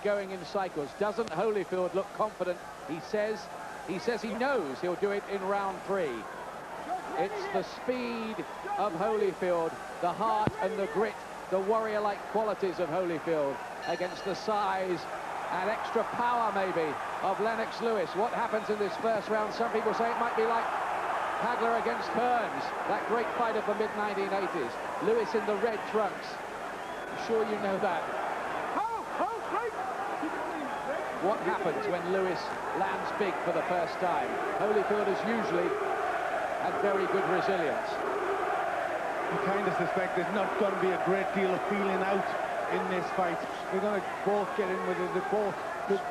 going in cycles. Doesn't Holyfield look confident? He says he knows he'll do it in round 3. It's the speed of Holyfield, the heart and the grit, the warrior-like qualities of Holyfield against the size and extra power, maybe, of Lennox Lewis. What happens in this first round? Some people say it might be like Hagler against Hearns, that great fight of the mid-1980s. Lewis in the red trunks. I'm sure you know that. What happens when Lewis lands big for the first time? Holyfield has usually had very good resilience. You kind of suspect there's not going to be a great deal of feeling out in this fight. They're going to both get in with it. They're both good,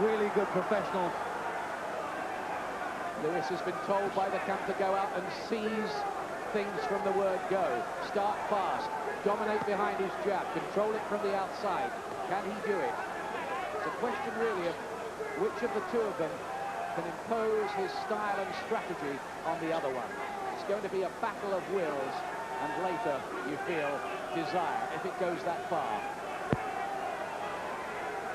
really good professionals. Lewis has been told by the camp to go out and seize things from the word go. Start fast, dominate behind his jab, control it from the outside. Can he do it? It's a question really of which of the two of them can impose his style and strategy on the other one. It's going to be a battle of wills, and later you feel desire, if it goes that far.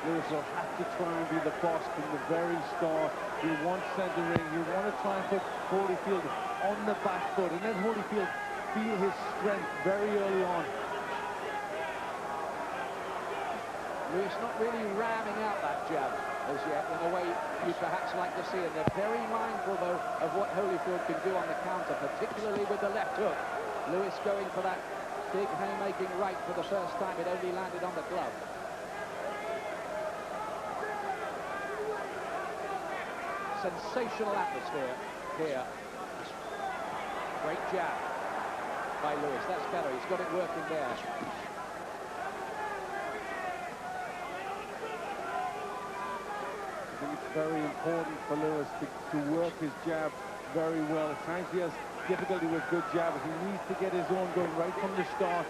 Lewis will have to try and be the boss from the very start. You want centering, you want to try and put Holyfield on the back foot, and let Holyfield feel his strength very early on. Lewis not really ramming out that jab as yet in a way you'd perhaps like to see, and they're very mindful though of what Holyfield can do on the counter, particularly with the left hook. Lewis going for that big haymaking right for the first time. It only landed on the glove. Sensational atmosphere here. Great jab by Lewis. That's better. He's got it working there. I think it's very important for Lewis to work his jab very well. At times he has difficulty with good jabbers. He needs to get his own going right from the start.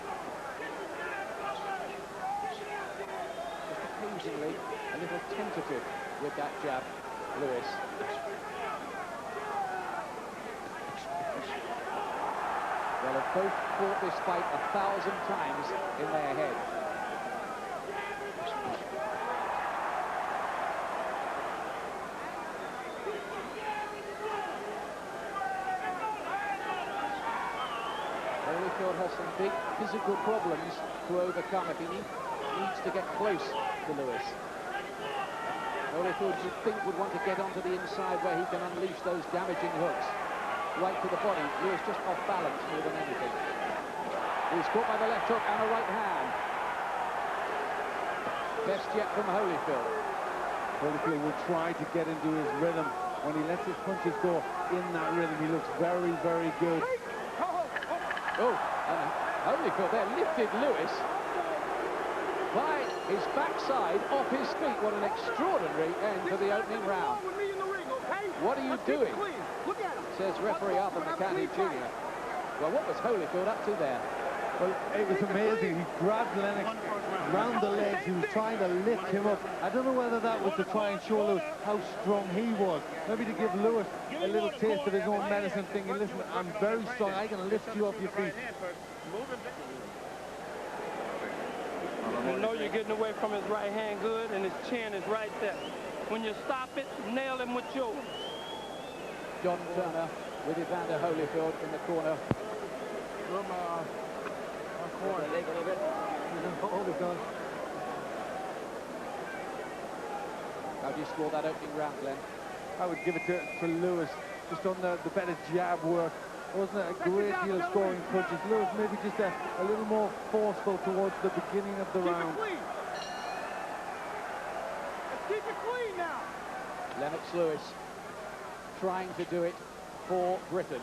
Just occasionally a little tentative with that jab, Lewis. Well, they've both fought this fight 1,000 times in their head. Holyfield has some big physical problems to overcome if he needs to get close to Lewis. Holyfield, you'd think, would want to get onto the inside where he can unleash those damaging hooks right to the body. Lewis just off balance more than anything. He's caught by the left hook and a right hand. Best yet from Holyfield. Holyfield will try to get into his rhythm. When he lets his punches go in that rhythm, he looks very, very good. Oh, and Holyfield there lifted Lewis by his backside off his feet. What an extraordinary end to the opening round. What are you doing? Says referee Arthur McCanny Jr. Well, what was Holyfield up to there? Well, it was amazing. He grabbed Lennox round the legs. He was trying to lift him up. I don't know whether that was to try and show Lewis how strong he was. Maybe to give Lewis a little taste of his own medicine, thinking, listen, I'm very strong. I can lift you off your feet. You know you're getting away from his right hand good, and his chin is right there. When you stop it, nail him with yours. John Turner with Evander Holyfield in the corner. How do you score that opening round, Glenn? I would give it to Lewis, just on the better jab work. Wasn't it a great deal of scoring punches? Lewis maybe just a little more forceful towards the beginning of the round. Keep it clean now. Lennox Lewis trying to do it for Britain,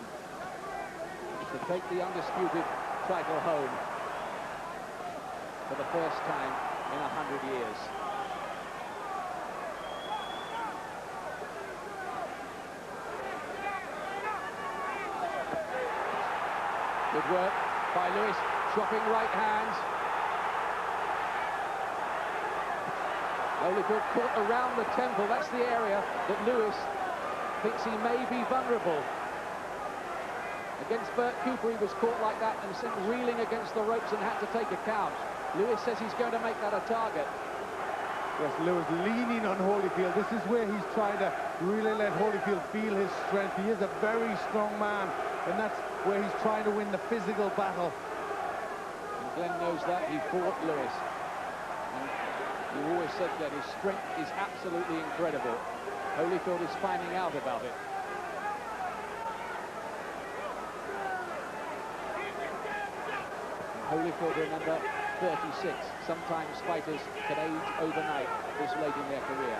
to take the undisputed title home for the first time in 100 years. Good work by Lewis, chopping right hands. Holyfield caught around the temple. That's the area that Lewis thinks he may be vulnerable. Against Bert Cooper, he was caught like that and sent reeling against the ropes and had to take a count. Lewis says he's going to make that a target. Yes, Lewis leaning on Holyfield. This is where he's trying to really let Holyfield feel his strength. He is a very strong man, and that's where he's trying to win the physical battle. And Glenn knows that. He fought Lewis. And he always said that his strength is absolutely incredible. Holyfield is finding out about it. Holyfield, remember, 36. Sometimes fighters can age overnight this late in their career.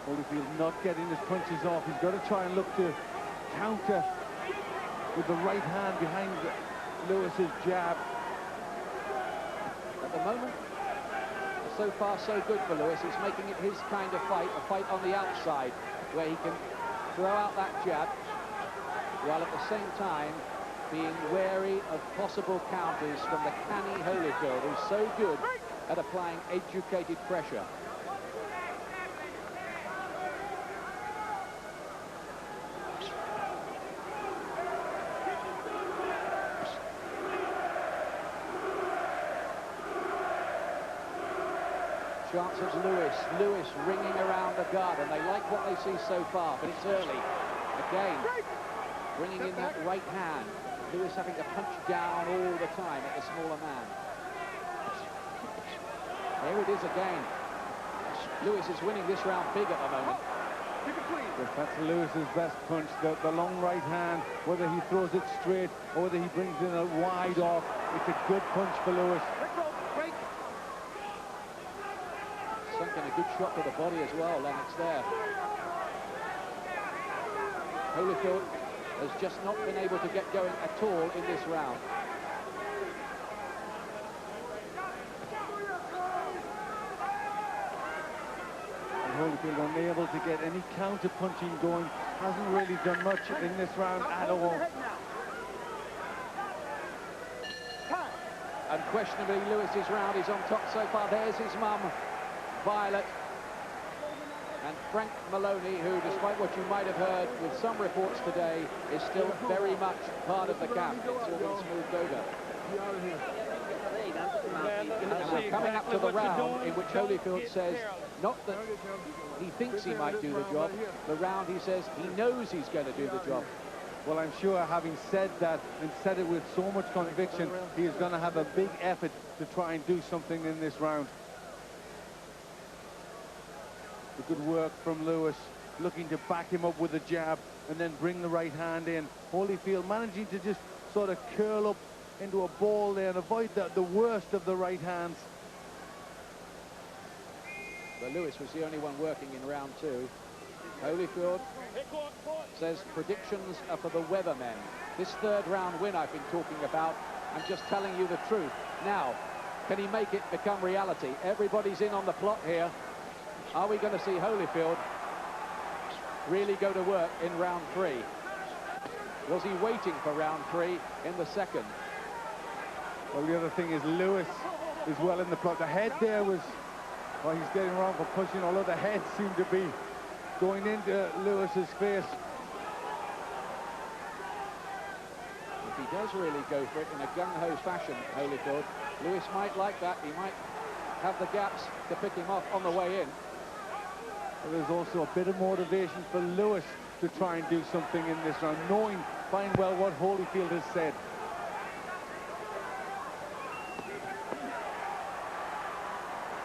Holyfield not getting his punches off. He's got to try and look to counter with the right hand behind Lewis's jab. At the moment, so far so good for Lewis. He's making it his kind of fight, a fight on the outside, where he can throw out that jab, while at the same time being wary of possible counters from the canny Holyfield, who's so good at applying educated pressure. Chance of Lewis ringing around the guard, and they like what they see so far, but it's early. Again, bringing in that right hand. Lewis having to punch down all the time at the smaller man. Here it is again. Lewis is winning this round big at the moment. Yes, that's Lewis's best punch, the long right hand. Whether he throws it straight or whether he brings in a wide off, it's a good punch for Lewis. Sunk in a good shot to the body as well, Lennox there. Holyfield has just not been able to get going at all in this round. And Holyfield unable to get any counter punching going. Hasn't really done much in this round at all. Unquestionably, Lewis's round is on top so far. There's his mum, Violet, and Frank Maloney, who, despite what you might have heard with some reports today, is still very much part of the camp. It's all been smoothed over. And we're coming up to the round in which Holyfield says, not that he thinks he might do the job, the round he says he knows he's going to do the job. Well, I'm sure, having said that and said it with so much conviction, he is going to have a big effort to try and do something in this round. The good work from Lewis, looking to back him up with a jab and then bring the right hand in. Holyfield managing to just sort of curl up into a ball there and avoid the worst of the right hands. But Lewis was the only one working in round two. Holyfield says predictions are for the weathermen. This third round win I've been talking about, I'm just telling you the truth. Now, can he make it become reality? Everybody's in on the plot here. Are we going to see Holyfield really go to work in round three? Was he waiting for round three in the second? Well, the other thing is Lewis is well in the plot. The head there was, well, he's getting wrong for pushing, although the head seemed to be going into Lewis's face. If he does really go for it in a gung-ho fashion, Holyfield, Lewis might like that. He might have the gaps to pick him off on the way in. There's also a bit of motivation for Lewis to try and do something in this round, knowing fine well what Holyfield has said.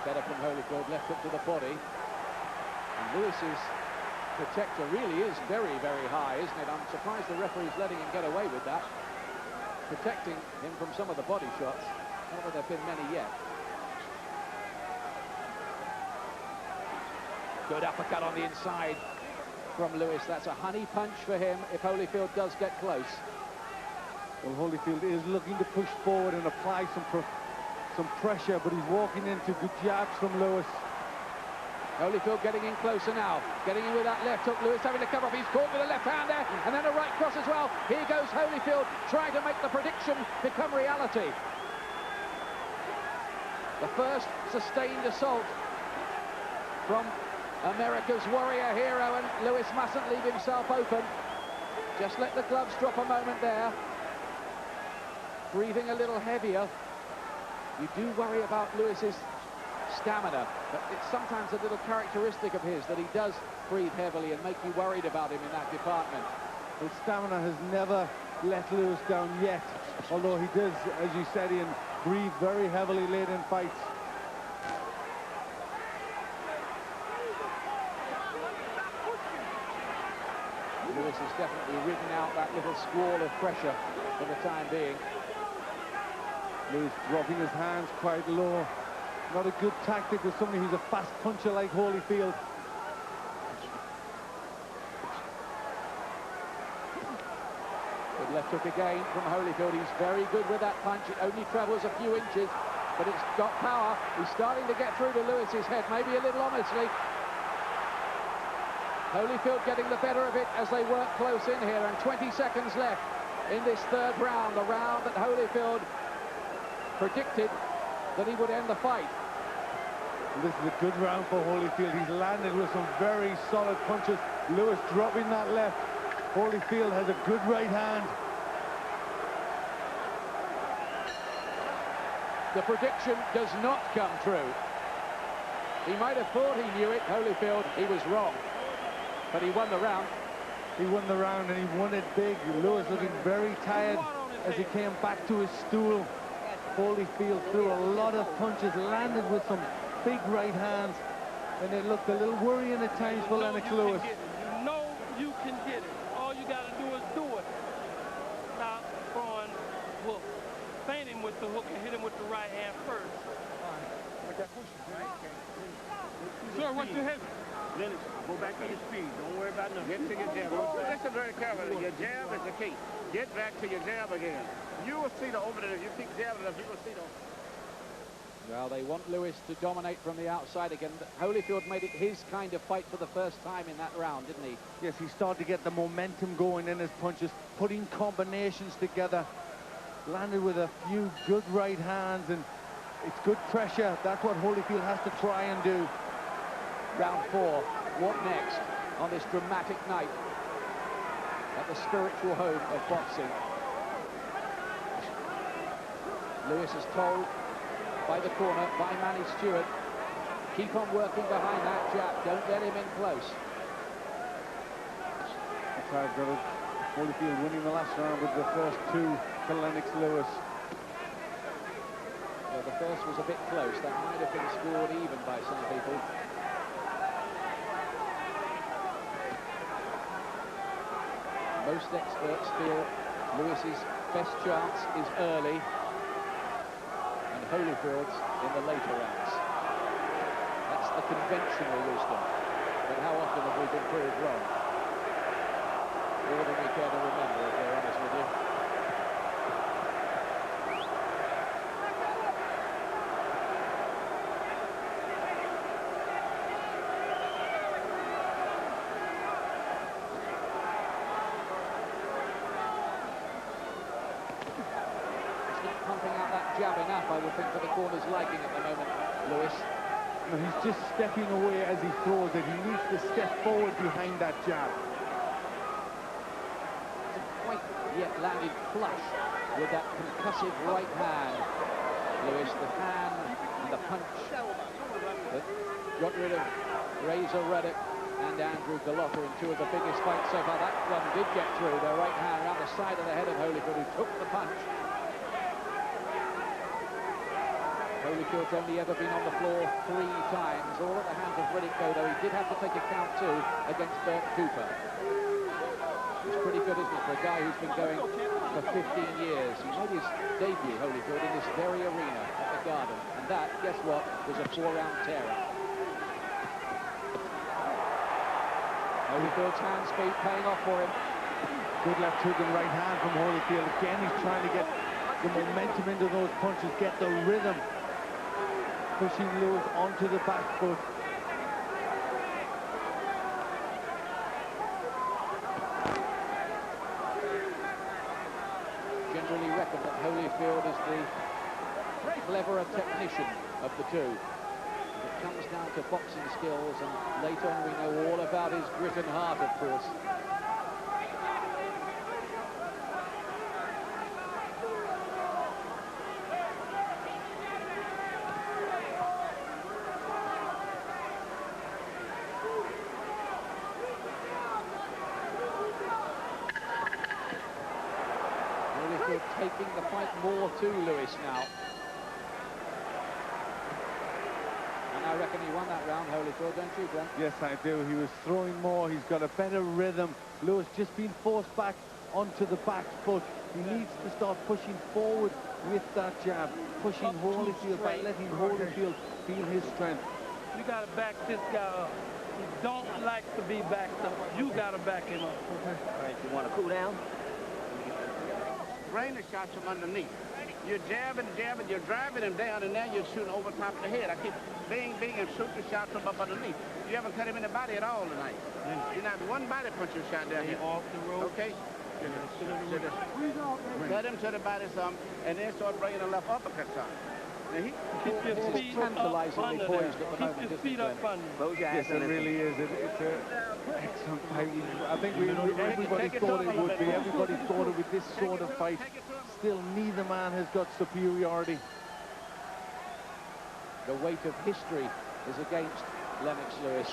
Better from Holyfield, left hook to the body. And Lewis's protector really is very, very high, isn't it? I'm surprised the referee's letting him get away with that. Protecting him from some of the body shots. Not that there have been many yet. Good uppercut on the inside from Lewis. That's a honey punch for him if Holyfield does get close. Well, Holyfield is looking to push forward and apply some pressure, but he's walking into good jabs from Lewis. Holyfield getting in closer now. Getting in with that left hook. Lewis having to cover up. He's caught with a left hand there, and then a right cross as well. Here goes Holyfield trying to make the prediction become reality. The first sustained assault from America's warrior hero, and Lewis mustn't leave himself open. Just let the gloves drop a moment there. Breathing a little heavier. You do worry about Lewis's stamina, but it's sometimes a little characteristic of his that he does breathe heavily and make you worried about him in that department. His stamina has never let Lewis down yet, although he does, as you said, Ian, breathe very heavily late in fights. Lewis has definitely ridden out that little squall of pressure for the time being. Lewis dropping his hands quite low. Not a good tactic with somebody who's a fast puncher like Holyfield. Good left hook again from Holyfield. He's very good with that punch. It only travels a few inches, but it's got power. He's starting to get through to Lewis's head, maybe a little ominously. Holyfield getting the better of it as they work close in here, and 20 seconds left in this third round, the round that Holyfield predicted that he would end the fight. This is a good round for Holyfield. He's landed with some very solid punches. Lewis dropping that left. Holyfield has a good right hand. The prediction does not come true. He might have thought he knew it, Holyfield. He was wrong. But he won the round. He won the round, and he won it big. Lewis looking very tired as he came back to his stool. Holyfield threw a lot of punches, landed with some big right hands, and it looked a little worrying at times for Lennox Lewis. You know you can get it. All you got to do is do it. Stop throwing hook. Feint him with the hook and hit him with the right hand first. Sir, what's your head? Lennox, go back to your speed. Don't worry about nothing. Get to your jab. Listen very carefully. Your jab is the key. Get back to your jab again. You will see the opening. If you keep jabbing enough, you will see the opening. Well, they want Lewis to dominate from the outside again. Holyfield made it his kind of fight for the first time in that round, didn't he? Yes, he started to get the momentum going in his punches, putting combinations together. Landed with a few good right hands, and it's good pressure. That's what Holyfield has to try and do. Round 4. What next on this dramatic night at the spiritual home of boxing? Lewis is told by the corner, by Manny Stewart, keep on working behind that jab. Don't let him in close. That's how I've got it. Holyfield winning the last round with the first two to Lennox Lewis. Well, the first was a bit close. That might have been scored even by some people. Most experts feel Lewis's best chance is early and Holyfield's in the later rounds. That's the conventional wisdom. But how often have we been proved wrong? More than we care to remember, if we're honest with you. Pumping out that jab enough, I would think, for the corner's liking at the moment, Lewis. No, he's just stepping away as he throws it. He needs to step forward behind that jab. Hasn't quite yet landed flush with that concussive right hand. Lewis, the hand and the punch that got rid of Razor Ruddock and Andrew Gallotta in two of the biggest fights so far. That one did get through, the right hand around the side of the head of Holyfield, who took the punch. Holyfield's only ever been on the floor 3 times, all at the hands of Riddick, though he did have to take a count too against Bert Cooper. It's pretty good, isn't it, for a guy who's been going for 15 years. He made his debut, Holyfield, in this very arena at the Garden, and that, guess what, was a 4-round tear-up. Holyfield's hand speed paying off for him. Good left hook and right hand from Holyfield. Again, he's trying to get the momentum into those punches, get the rhythm, pushing Lewis onto the back foot. Generally reckon that Holyfield is the cleverer technician of the two. It comes down to boxing skills, and later on we know all about his grit and heart, of course. more to Lewis now. And I reckon he won that round, Holyfield, don't you, Glenn? Yes, I do. He was throwing more. He's got a better rhythm. Lewis just being forced back onto the back foot. He needs to start pushing forward with that jab, pushing Holyfield by letting Holyfield feel his strength. You got to back this guy up. He don't like to be backed up. You got to back him up. Okay. All right, you want to cool down? Bring the shots from underneath. You're jabbing, you're driving him down, and now you're shooting over top of the head. I keep bing, and shoot the shots from up underneath. You haven't cut him in the body at all tonight. You're not one body punch you shot down here. Off the road. Okay? Cut him to the body some, and then start bringing the left uppercut some. Now Keep your feet up under there. Keep your feet up under. Yes, it really is. It's an excellent fight. I think everybody thought it would be. Everybody thought it would be this sort of fight. Still, neither man has got superiority. The weight of history is against Lennox Lewis.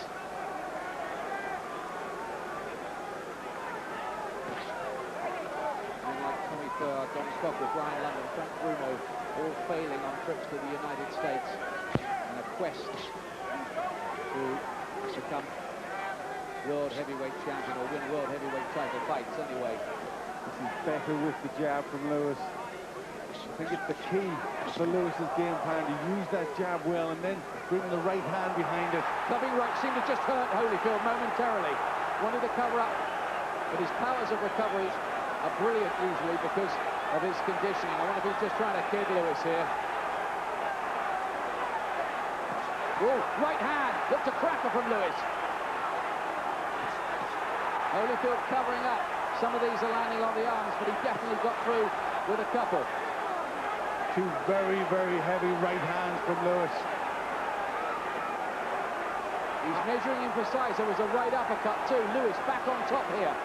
Men like Tommy Furr, Don Stockwell, Brian London, Frank Bruno, all failing on trips to the United States in a quest to become world heavyweight champion or win world heavyweight title fights anyway. This is better with the jab from Lewis. I think it's the key for Lewis's game plan to use that jab well and then bring the right hand behind it. Clubbing right seemed to just hurt Holyfield momentarily. Wanted to cover up, but his powers of recovery are brilliant usually because of his conditioning. I wonder if he's just trying to kid Lewis here. Oh, right hand, looked a cracker from Lewis. Holyfield covering up. Some of these are landing on the arms, but he definitely got through with a couple. Two very, very heavy right hands from Lewis. He's measuring in precise. There was a right uppercut too. Lewis back on top here.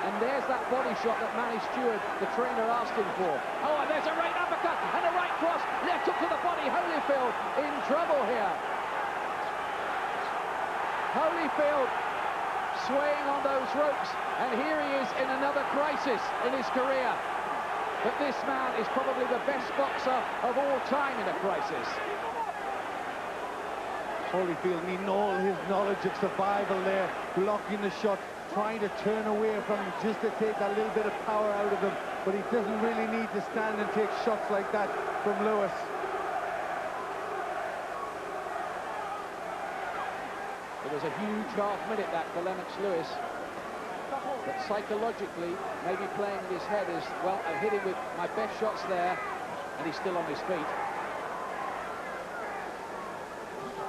And there's that body shot that Manny Stewart, the trainer, asked him for. Oh, and there's a right uppercut and a right cross. Left hook to the body. Holyfield in trouble here. Holyfield swaying on those ropes. And here he is in another crisis in his career. But this man is probably the best boxer of all time in a crisis. Holyfield needing all his knowledge of survival there, blocking the shot, trying to turn away from him just to take a little bit of power out of him. But he doesn't really need to stand and take shots like that from Lewis. It was a huge half minute that for Lennox Lewis. But psychologically, maybe playing in his head is, well, I've hit him with my best shots there, and he's still on his feet.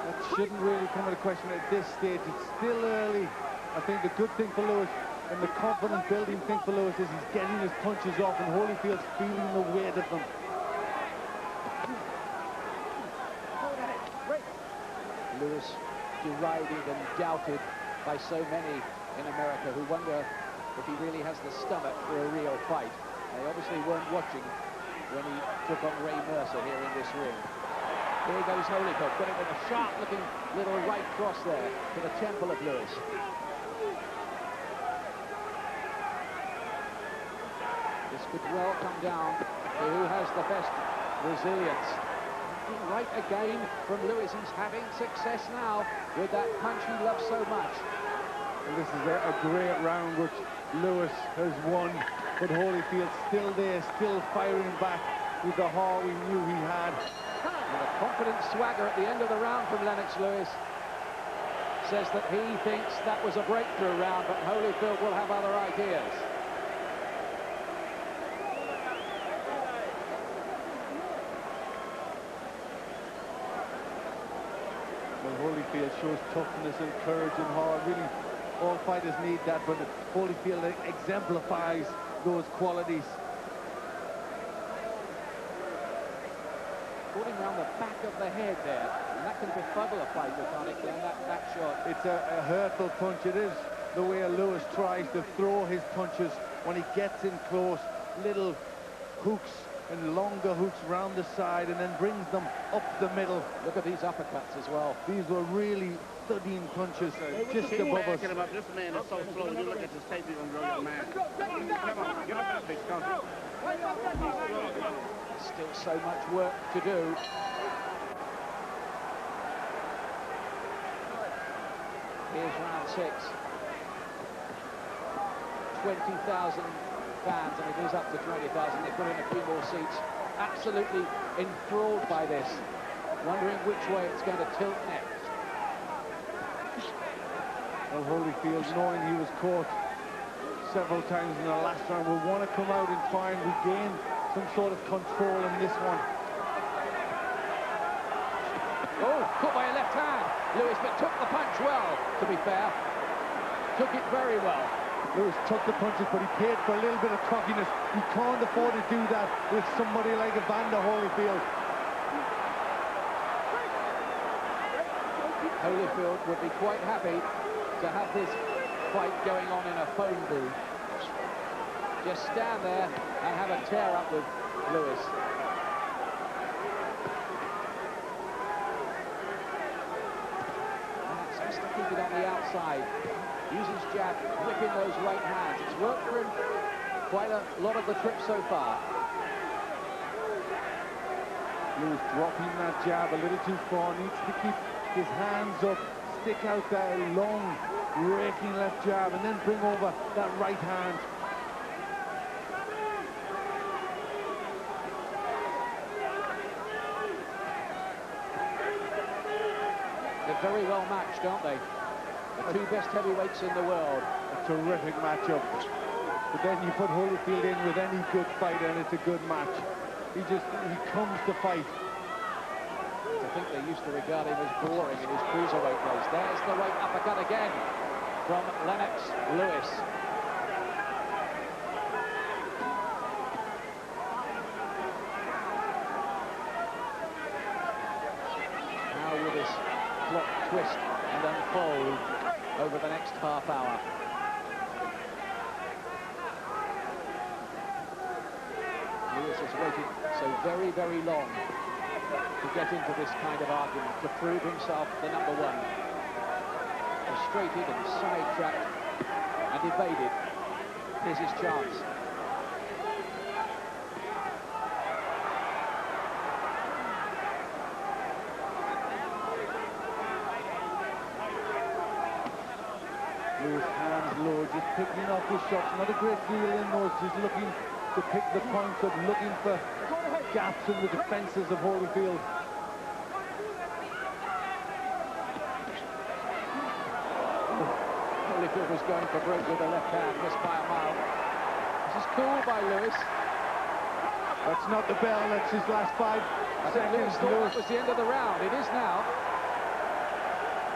That shouldn't really come into question at this stage. It's still early. I think the good thing for Lewis and the confidence-building thing for Lewis is he's getting his punches off, and Holyfield's feeling the weight of them. Lewis derided and doubted by so many in America who wonder if he really has the stomach for a real fight. They obviously weren't watching when he took on Ray Mercer here in this ring. Here goes Holyfield, got it with a sharp-looking little right cross there to the temple of Lewis. This could well come down to who has the best resilience. Right again from Lewis. He's having success now with that punch he loves so much. And this is a great round which Lewis has won, but Holyfield still there, still firing back with the heart we knew he had. And a confident swagger at the end of the round from Lennox Lewis says that he thinks that was a breakthrough round, but Holyfield will have other ideas. Well, Holyfield shows toughness and courage and heart. Really, all fighters need that, but Holyfield exemplifies those qualities. Putting around the back of the head there, and that can befuddle a fighter, can't it, Glenn, that shot? It's a hurtful punch. It is the way Lewis tries to throw his punches when he gets in close. Little hooks and longer hooks round the side and then brings them up the middle. Look at these uppercuts as well. These were really thudding punches just above us. This man is so slow. You look at this tape, you're going to blow your mind. Come on, get up that bitch, come on. Still so much work to do. Here's round 6. 20,000 fans, and it is up to 20,000. They put in a few more seats. Absolutely enthralled by this, wondering which way it's going to tilt next. Well, Holyfield, knowing he was caught several times in the last round, will want to come out and try and regain some sort of control in this one. Oh, caught by a left hand, Lewis, but took the punch well, to be fair. Took it very well. Lewis took the punches, but he paid for a little bit of cockiness. He can't afford to do that with somebody like Evander Holyfield. Holyfield would be quite happy to have this fight going on in a phone booth. Just stand there and have a tear up with Lewis. Lennox has to keep it on the outside. Uses jab, whipping those right hands. It's worked for him quite a lot of the trip so far. Lewis dropping that jab a little too far. Needs to keep his hands up, stick out that long, raking left jab, and then bring over that right hand. They're very well matched, aren't they? The two best heavyweights in the world. A terrific matchup. But then you put Holyfield in with any good fighter and it's a good match. He comes to fight. I think they used to regard him as boring in his cruiserweight days. There's the right uppercut again from Lennox Lewis. How will this plot twist and unfold over the next half hour? Lewis has waited so very, very long to get into this kind of argument, to prove himself the number one. Frustrated and sidetracked and evaded. Here's his chance. Lewis hands low, just picking off his shots. Not a great deal in those, just looking to pick the points up, looking for gaps in the defences of Holyfield. Holyfield was going for broke with the left hand, missed by a mile. This is cool by Lewis. That's not the bell, that's his last 5 seconds. Lewis thought that was the end of the round. It is now.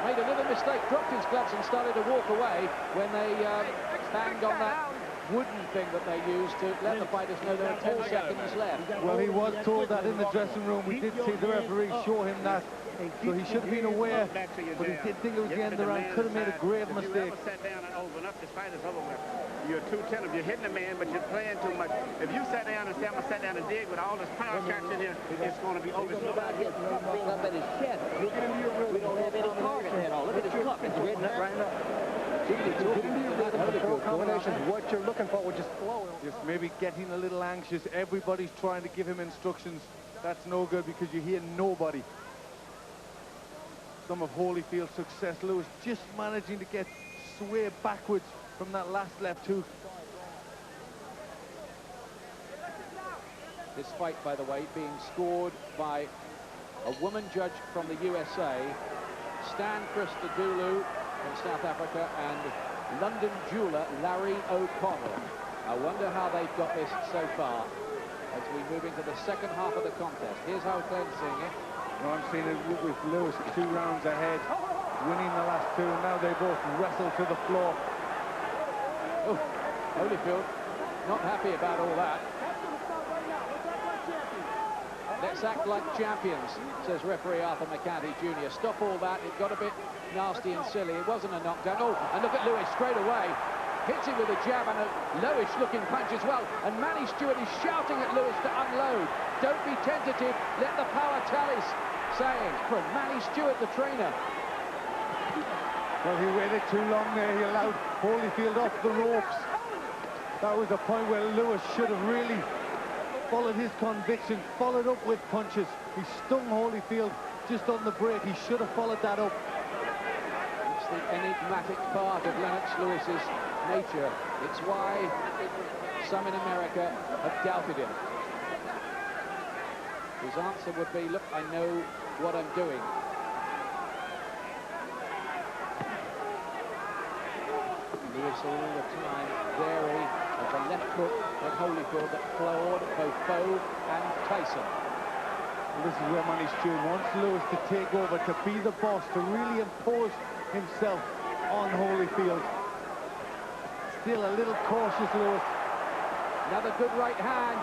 Made a little mistake, dropped his gloves and started to walk away when they banged on that wooden thing that they used to let the fighters know there were 10 seconds left. Well, he was told that in the dressing room. We did see the referee show him that, so he should have been aware, but he did think it was the end of the round. Could have made a grave mistake. If you ever sat down and open up, this fight is over with. You're too tender. You're hitting the man, but you're playing too much. If you sat down and say, I'm going to sit down and dig with all this power shots in here, it's going to be over. About hitting something up at his chest. We don't have any target at all. Look at his cup. It's getting up right now. What you're looking for would just flow. Just maybe getting a little anxious. Everybody's trying to give him instructions. That's no good because you hear nobody. Some of Holyfield's success, Lewis just managing to get sway backwards from that last left hook. This fight, by the way, being scored by a woman judge from the USA, Stan Christodoulou from South Africa, and London jeweller Larry O'Connell. I wonder how they've got this so far as we move into the second half of the contest. Here's how Glenn's seeing it. No, I'm seeing it with Lewis 2 rounds ahead, winning the last 2, and now they both wrestle to the floor. Oh, Holyfield not happy about all that. Let's act like champions, says referee Arthur McCanty Jr. Stop all that. It got a bit nasty and silly. It wasn't a knockdown. Oh, and look at Lewis straight away. Hits him with a jab and a lowish-looking punch as well. And Manny Stewart is shouting at Lewis to unload. Don't be tentative. Let the power tallies. Saying from Manny Stewart, the trainer. Well, he waited too long there. He allowed Holyfield off the ropes. That was the point where Lewis should have really followed his conviction, followed up with punches. He stung Holyfield just on the break. He should have followed that up. It's the enigmatic part of Lennox Lewis's nature. It's why some in America have doubted him. His answer would be, look, I know what I'm doing. Lewis all the time wary of the left hook of Holyfield that floored both Bowe and Tyson. And this is where Manny Stewart wants Lewis to take over, to be the boss, to really impose himself on Holyfield. Still a little cautious, Lewis. Another good right hand.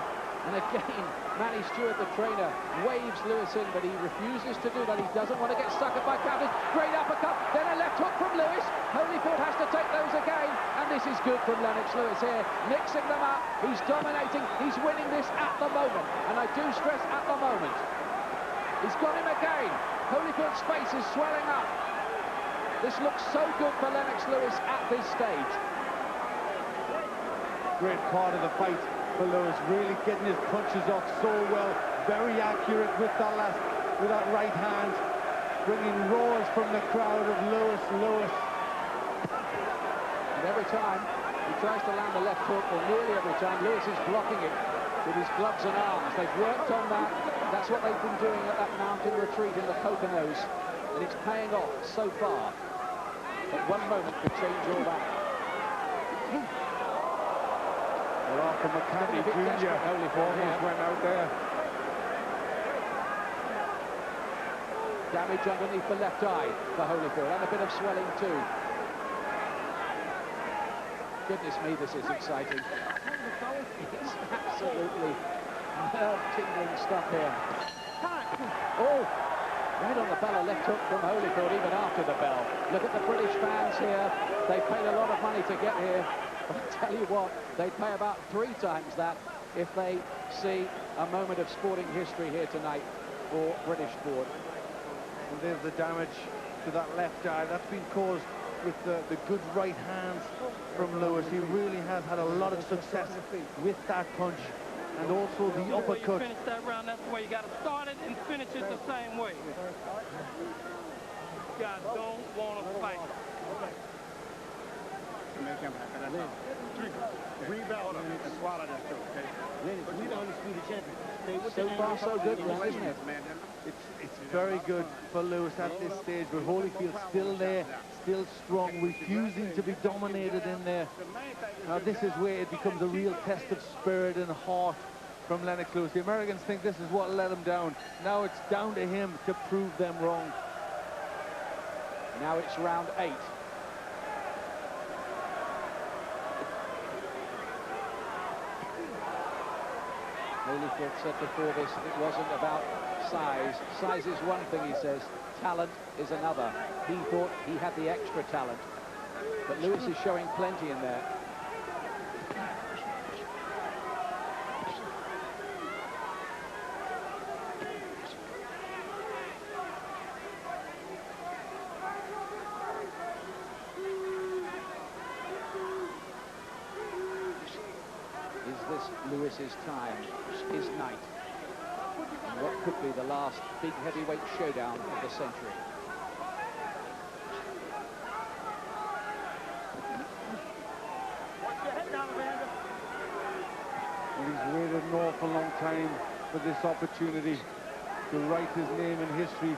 And again, Manny Stewart, the trainer, waves Lewis in, but he refuses to do that. He doesn't want to get suckered by counters. Great uppercut, then a left hook from Lewis. Holyfield has to take those again, and this is good from Lennox Lewis here, mixing them up. He's dominating, he's winning this at the moment, and I do stress at the moment. He's got him again. Holyfield's face is swelling up. This looks so good for Lennox Lewis at this stage. Great part of the fight for Lewis, really getting his punches off so well, very accurate with that right hand, bringing roars from the crowd of Lewis. And every time he tries to land a left hook, or nearly every time, Lewis is blocking it with his gloves and arms. They've worked on that. That's what they've been doing at that mountain retreat in the Poconos, and it's paying off so far. But one moment could change all that. Well, Arthur McCanty Jr. almost went out there. Damage underneath the left eye for Holyfield, and a bit of swelling too. Goodness me, this is exciting. It's absolutely nerve-tingling stuff here. Oh, right on the bell, a left hook from Holyfield even after the bell. Look at the British fans here. They paid a lot of money to get here. But I tell you what, they'd pay about 3 times that if they see a moment of sporting history here tonight for British sport. And there's the damage to that left eye. That's been caused with the good right hands from Lewis. He really has had a lot of success with that punch, and also the uppercut. You finish that round, that's the way you got to start it and finish it the same way. You guys don't want to fight. Rebound and swallow that too, okay? We the undisputed champion. So far, so good, isn't it? It's very good for Lewis at this stage, but Holyfield still there, still strong, refusing to be dominated in there. Now this is where it becomes a real test of spirit and heart from Lennox Lewis. The Americans think this is what let him down. Now it's down to him to prove them wrong. Now it's round 8. Holyfield said before this it wasn't about size. Size is one thing, he says. Talent is another. He thought he had the extra talent. But Lewis is showing plenty in there. Is this Lewis's time, his night, and what could be the last big heavyweight showdown of the century? Watch your head down, Evander. And he's waited an awful long time for this opportunity to write his name in history.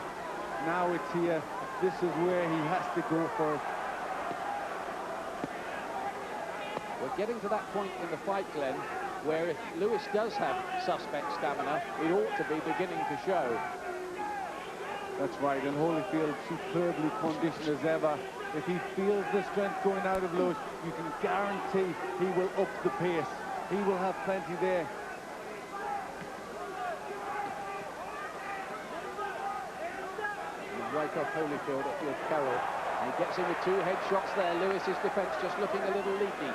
Now it's here. This is where he has to go for it. We're getting to that point in the fight, Glenn, where if Lewis does have suspect stamina, it ought to be beginning to show. That's right, and Holyfield superbly conditioned as ever. If he feels the strength going out of Lewis, you can guarantee he will up the pace. He will have plenty there. Right off Holyfield at your peril. And he gets in with 2 headshots there. Lewis's defense just looking a little leaky.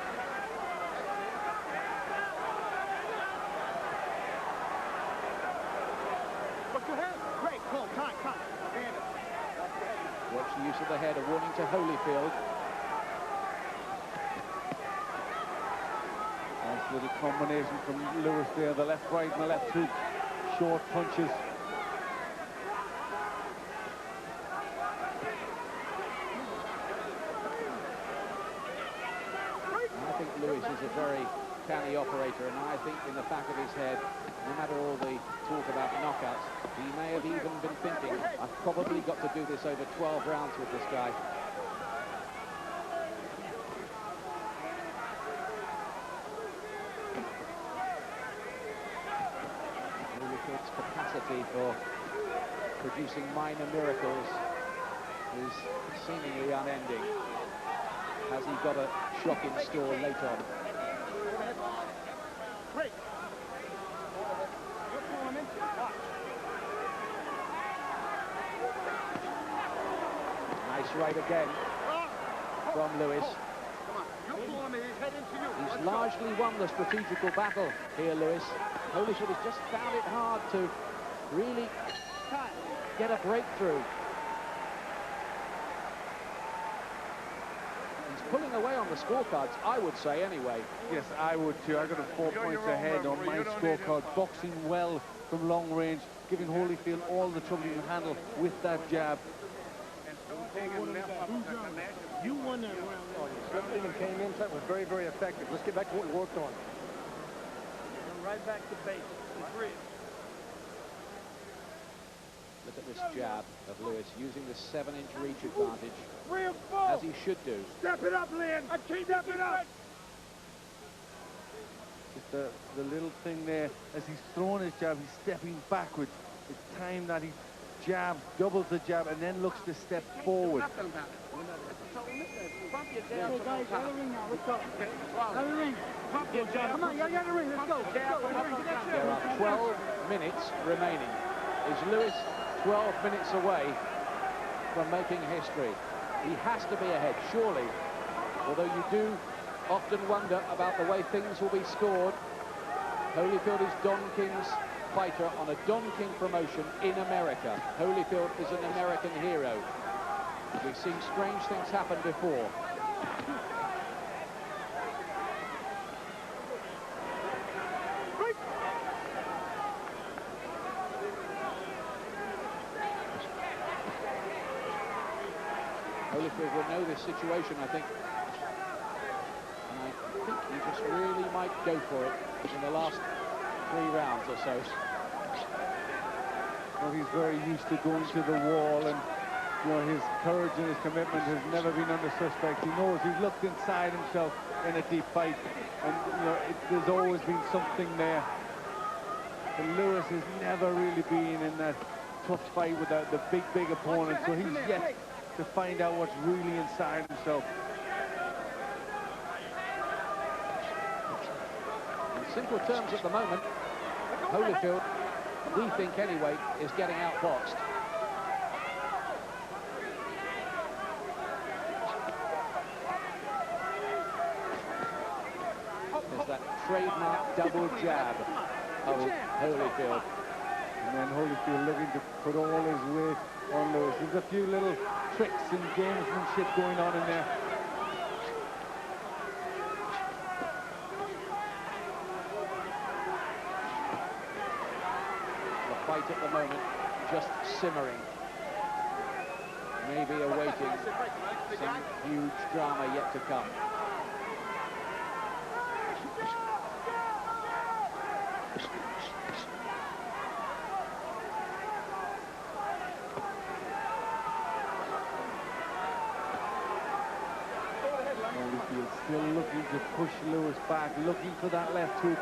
Watch the use of the head, a warning to Holyfield. As Little combination from Lewis there, the left right and the left hook. Short punches. I think Lewis is a very canny operator, and I think in the back of his head, no matter all the talk about knockouts, he may have even been thinking, I've probably got to do this over 12 rounds with this guy. Holyfield's capacity for producing minor miracles is seemingly unending. Has he got a shock in store later on? Nice right again from Lewis. He's largely won the strategical battle here, Lewis. Holyfield has just found it hard to really get a breakthrough. He's pulling away on the scorecards, I would say, anyway. Yes, I would too. I got a 4 points ahead on my scorecard. Boxing well from long range, giving Holyfield all the trouble he can handle with that jab. You won that round. Something and came in, that was very, very effective. Let's get back to what we worked on. Right back to base. The bridge. Look at this jab of Lewis using the 7-inch reach advantage, as he should do. Step it up, Len. I keep step it up. Just the little thing there, as he's throwing his jab, he's stepping backwards. It's time that he jabs, doubles the jab, and then looks to step forward. Hey guys, out of the ring now. Let's go. Out of the ring. Come on, y'all got the ring. Let's go. There are 12 minutes remaining. Is Lewis 12 minutes away from making history? He has to be ahead, surely. Although you do often wonder about the way things will be scored. Holyfield is Don King's fighter on a Don King promotion in America. Holyfield is an American hero. We've seen strange things happen before. Holyfield will know this situation, I think. And I think he just really might go for it in the last 3 rounds or so. Well, he's very used to going to the wall, and you know, his courage and his commitment has never been under suspect. He knows he's looked inside himself in a deep fight, and you know, there's always been something there. But Lewis has never really been in that tough fight with the big opponent, so he's yet to find out what's really inside himself. In simple terms at the moment, Holyfield, we think anyway, is getting outboxed. There's that trademark double jab of Holyfield. And then Holyfield looking to put all his weight on Lewis. There's a few little tricks and gamesmanship going on in there. The fight at the moment just simmering. Maybe awaiting some huge drama yet to come. Holyfield still looking to push Lewis back, looking for that left hook.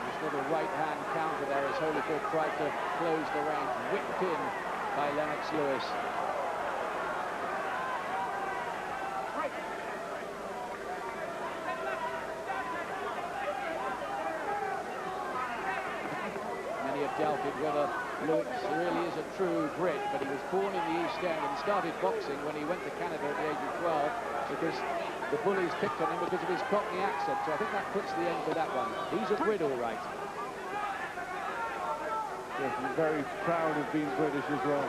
This little right-hand counter there as Holyfield tried to close the range, whipped in by Lennox Lewis. Many have doubted whether Lewis really is a true Brit, but he was born in the East End and started boxing when he went to Canada at the age of 12 because the bullies picked on him because of his Cockney accent. So I think that puts the end to that one. He's a Brit, all right. Yes, he's very proud of being British as well.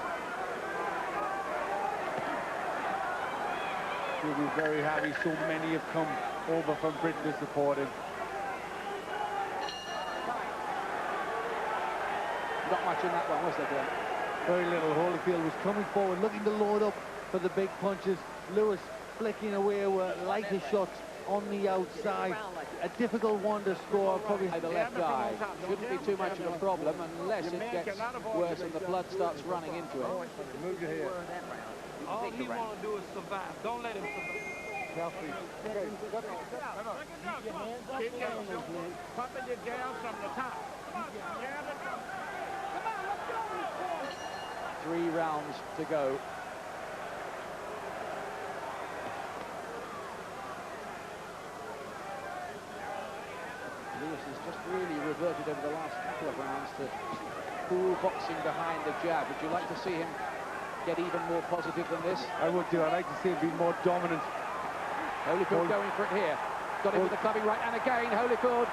He'll be very happy. So many have come over from Britain to support him. Not much in that one, was there, Glenn? Very little. Holyfield was coming forward, looking to load up for the big punches. Lewis flicking away with lighter shots on the outside. A difficult one to score. Probably The left eye shouldn't be too much of a problem unless it gets worse and the blood starts running into it. Move your head. All he want to do is survive. Don't let him survive. Keep pumping your jabs from the top. Jab it from... 3 rounds to go. Lewis has just really reverted over the last couple of rounds to cool boxing behind the jab. Would you like to see him get even more positive than this? I would do. I'd like to see him be more dominant. Holyfield going for it here. Got him with the clubbing right, and again Holyfield.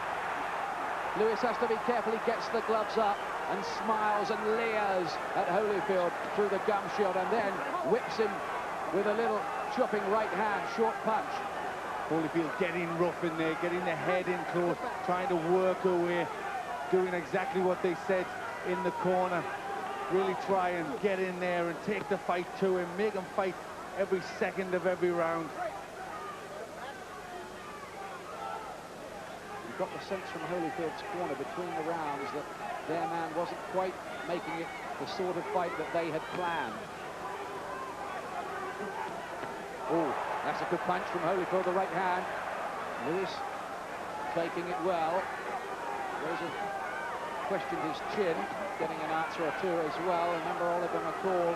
Lewis has to be careful. He gets the gloves up and smiles and leers at Holyfield through the gum shield, and then whips him with a little chopping right hand, short punch. Holyfield getting rough in there, getting the head in close, trying to work away, doing exactly what they said in the corner. Really try and get in there and take the fight to him, make him fight every second of every round. You got the sense from Holyfield's corner between the rounds that their man wasn't quite making it the sort of fight that they had planned. Oh, that's a good punch from Holyfield, the right hand. Lewis taking it well. Rosa questioned his chin, getting an answer or two as well. Remember, Oliver McCall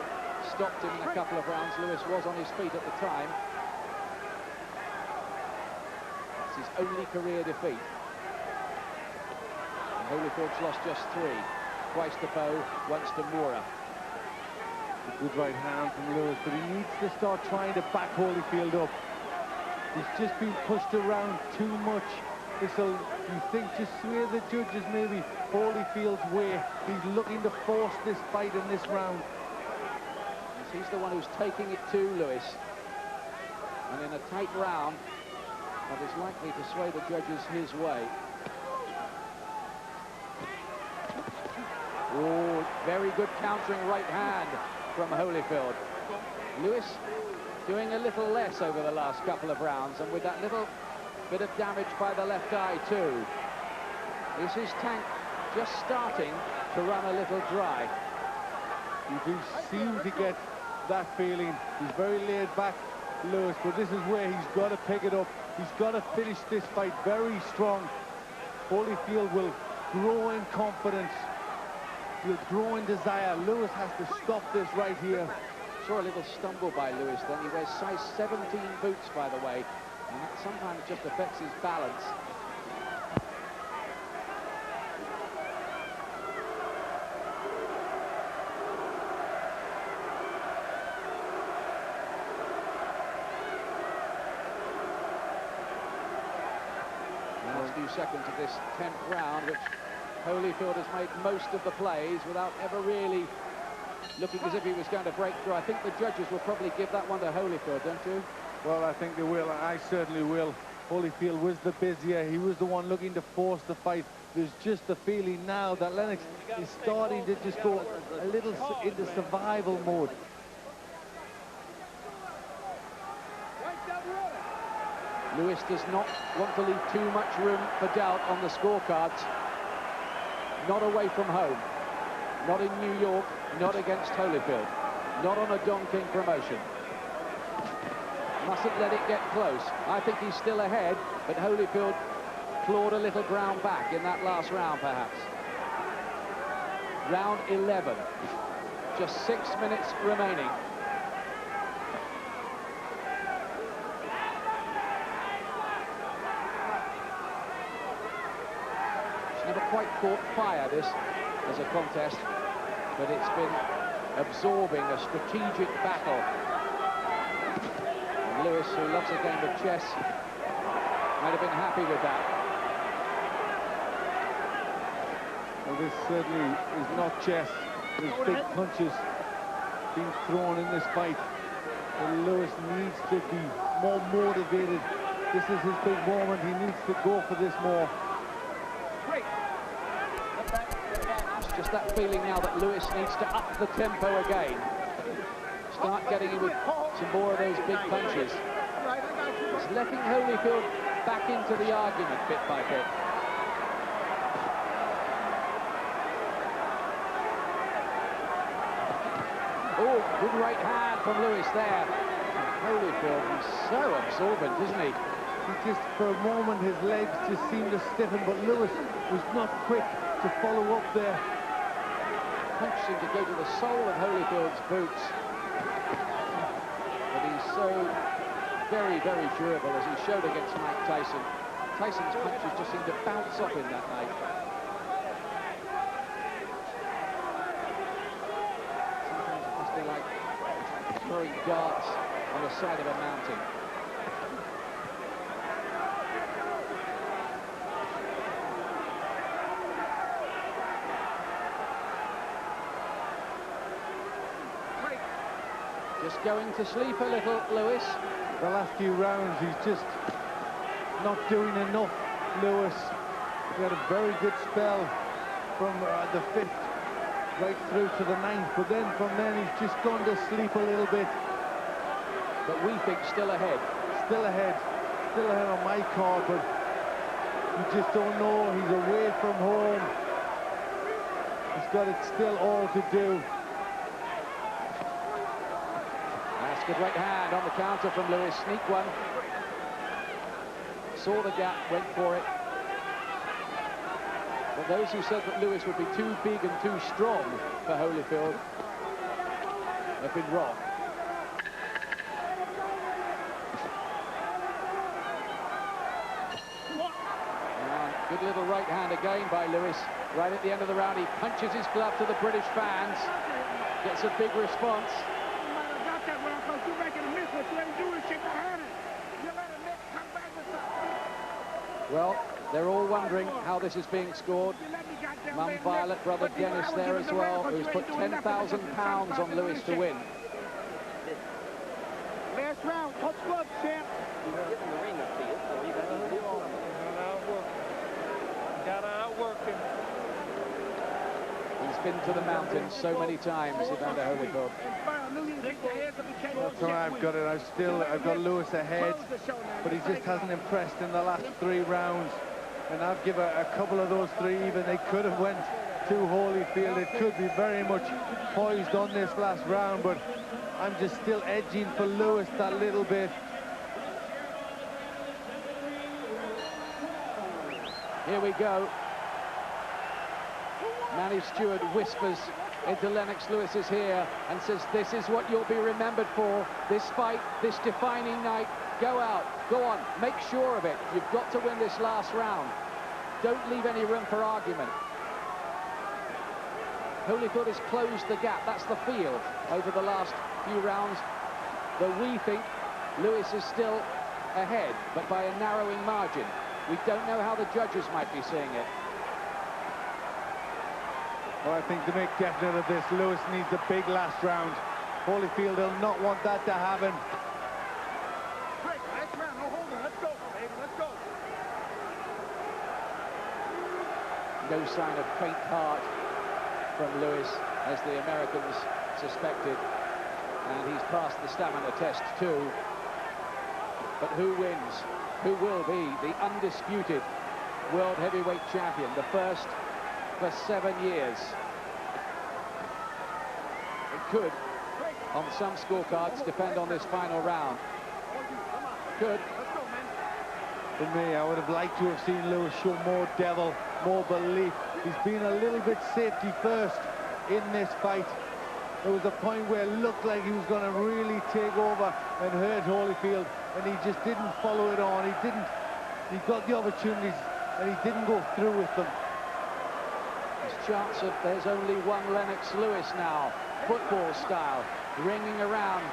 stopped him in a couple of rounds. Lewis was on his feet at the time. It's his only career defeat. And Holyfield's lost just 3. Twice to Bowe, once to Moura. A good right hand from Lewis, but he needs to start trying to back Holyfield up. He's just been pushed around too much. This'll, you think, just sway the judges maybe Holyfield's way. He's looking to force this fight in this round. He's the one who's taking it to Lewis. And in a tight round, that is likely to sway the judges his way. Oh, very good countering right hand from Holyfield. Lewis doing a little less over the last couple of rounds, and with that little bit of damage by the left eye too. Is his tank just starting to run a little dry? You do seem to get that feeling. He's very laid back, Lewis, but this is where he's got to pick it up. He's got to finish this fight very strong. Holyfield will grow in confidence. He'll grow in desire. Lewis has to stop this right here. Saw a little stumble by Lewis then. He wears size 17 boots, by the way, and that sometimes just affects his balance. Last few seconds of this 10th round, which Holyfield has made most of the plays without ever really looking as if he was going to break through. I think the judges will probably give that one to Holyfield, don't you? Well, I think they will. I certainly will. Holyfield was the busier. He was the one looking to force the fight. There's just the feeling now that Lennox is starting to just go a little into survival mode. Lewis does not want to leave too much room for doubt on the scorecards. Not away from home. Not in New York. Not against Holyfield. Not on a Don King promotion. Mustn't let it get close. I think he's still ahead, but Holyfield clawed a little ground back in that last round, perhaps. Round 11. Just 6 minutes remaining. It's never quite caught fire, this, as a contest, but it's been absorbing a strategic battle. And Lewis, who loves a game of chess, might have been happy with that. Well, this certainly is not chess. There's big punches being thrown in this fight. But Lewis needs to be more motivated. This is his big moment. He needs to go for this more. It's just that feeling now that Lewis needs to up the tempo again. Start getting him with some more of those big punches. It's letting Holyfield back into the argument bit by bit. Oh, good right hand from Lewis there. Holyfield is so absorbent, isn't he? He just, for a moment, his legs just seemed to stiffen, but Lewis was not quick to follow up there. Punch seemed to go to the sole of Holyfield's boots. But he's so very, very durable, as he showed against Mike Tyson. Tyson's punches just seemed to bounce off him that night. Sometimes it must be like throwing darts on the side of a mountain. Just going to sleep a little, Lewis. The last few rounds, he's just not doing enough, Lewis. He had a very good spell from the 5th right through to the 9th, but then from then he's just gone to sleep a little bit. But we think still ahead. Still ahead on my card, but you just don't know. He's away from home. He's got it still all to do. Good right hand on the counter from Lewis. Sneak one. Saw the gap, went for it. But those who said that Lewis would be too big and too strong for Holyfield have been wrong. And good little right hand again by Lewis. Right at the end of the round, he punches his glove to the British fans. Gets a big response. Well, they're all wondering how this is being scored. Mum Violet, brother Dennis there as well, who's put £10,000 on Lewis to win. Last round, touch glove, champ. Gotta outwork him. He's been to the mountains so many times, Evander Holyfield. That's all right, I've got it. I've got Lewis ahead, but he just hasn't impressed in the last 3 rounds. And I've given a couple of those 3 even. They could have went to Holyfield. It could be very much poised on this last round, but I'm just still edging for Lewis that little bit. Here we go. Manny Stewart whispers into Lennox, Lewis is here, and says, this is what you'll be remembered for, this fight, this defining night. Go out, go on, make sure of it. You've got to win this last round. Don't leave any room for argument. Holyfield has closed the gap, that's the feel, over the last few rounds. Though we think Lewis is still ahead, but by a narrowing margin. We don't know how the judges might be seeing it. Well, I think to make definite of this, Lewis needs a big last round. Holyfield will not want that to happen. Last round, no holding. Let's go, baby, let's go. No sign of faint heart from Lewis, as the Americans suspected. And he's passed the stamina test too. But who wins? Who will be the undisputed world heavyweight champion? The first for 7 years. It could, on some scorecards, depend on this final round. Could. For me, I would have liked to have seen Lewis show more devil, more belief. He's been a little bit safety first in this fight. There was a point where it looked like he was going to really take over and hurt Holyfield, and he just didn't follow it on. He got the opportunities, and he didn't go through with them. There's chance of there's only one Lennox Lewis now, football style, ringing around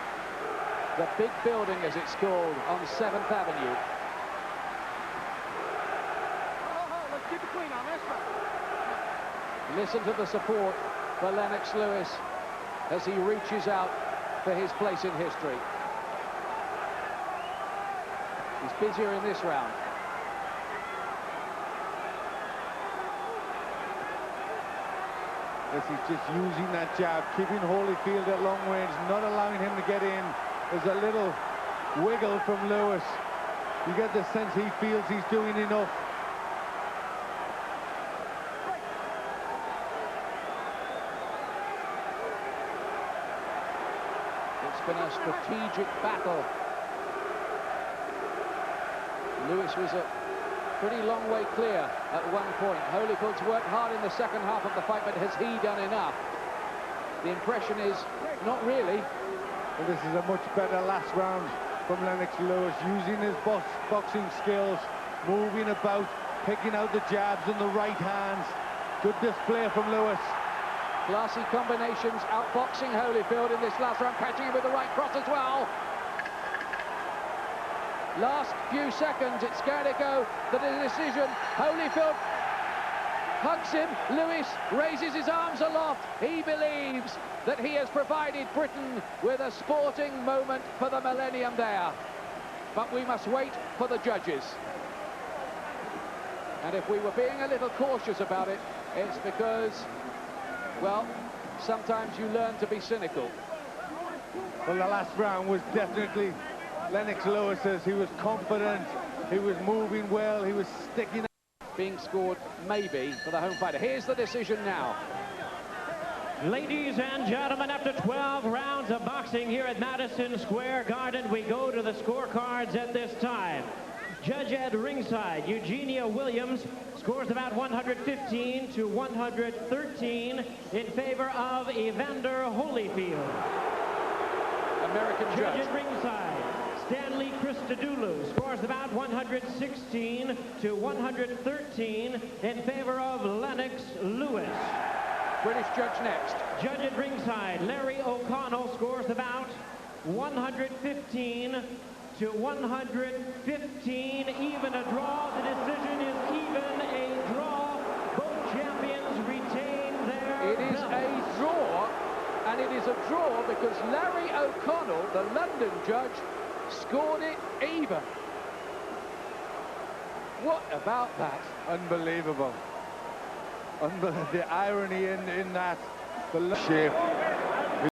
the big building, as it's called, on 7th Avenue. Let's keep it clean on this one. Listen to the support for Lennox Lewis as he reaches out for his place in history. He's busier in this round. Yes, he's just using that jab, keeping Holyfield at long range, not allowing him to get in. There's a little wiggle from Lewis. You get the sense he feels he's doing enough. It's been a strategic battle. Lewis was a pretty long way clear at one point. Holyfield's worked hard in the second half of the fight, but has he done enough? The impression is not really. And this is a much better last round from Lennox Lewis, using his boxing skills, moving about, picking out the jabs and the right hands. Good display from Lewis. Classy combinations, outboxing Holyfield in this last round, catching him with the right cross as well. Last few seconds, it's going to go to the decision. Holyfield hugs him. Lewis raises his arms aloft. He believes that he has provided Britain with a sporting moment for the millennium there. But we must wait for the judges. And if we were being a little cautious about it, it's because, well, sometimes you learn to be cynical. Well, the last round was definitely Lennox Lewis's. He was confident, he was moving well, he was sticking. Being scored, maybe, for the home fighter. Here's the decision now. Ladies and gentlemen, after 12 rounds of boxing here at Madison Square Garden, we go to the scorecards at this time. Judge at ringside, Eugenia Williams, scores about 115 to 113 in favor of Evander Holyfield. American judge at ringside, Stanley Christodoulou, scores about 116 to 113 in favor of Lennox Lewis. British judge next. Judge at ringside, Larry O'Connell, scores about 115 to 115, even a draw. The decision is even a draw. Both champions retain their It is a draw, and it is a draw because Larry O'Connell, the London judge, scored it even. What about that? Unbelievable. The irony in that. The shape.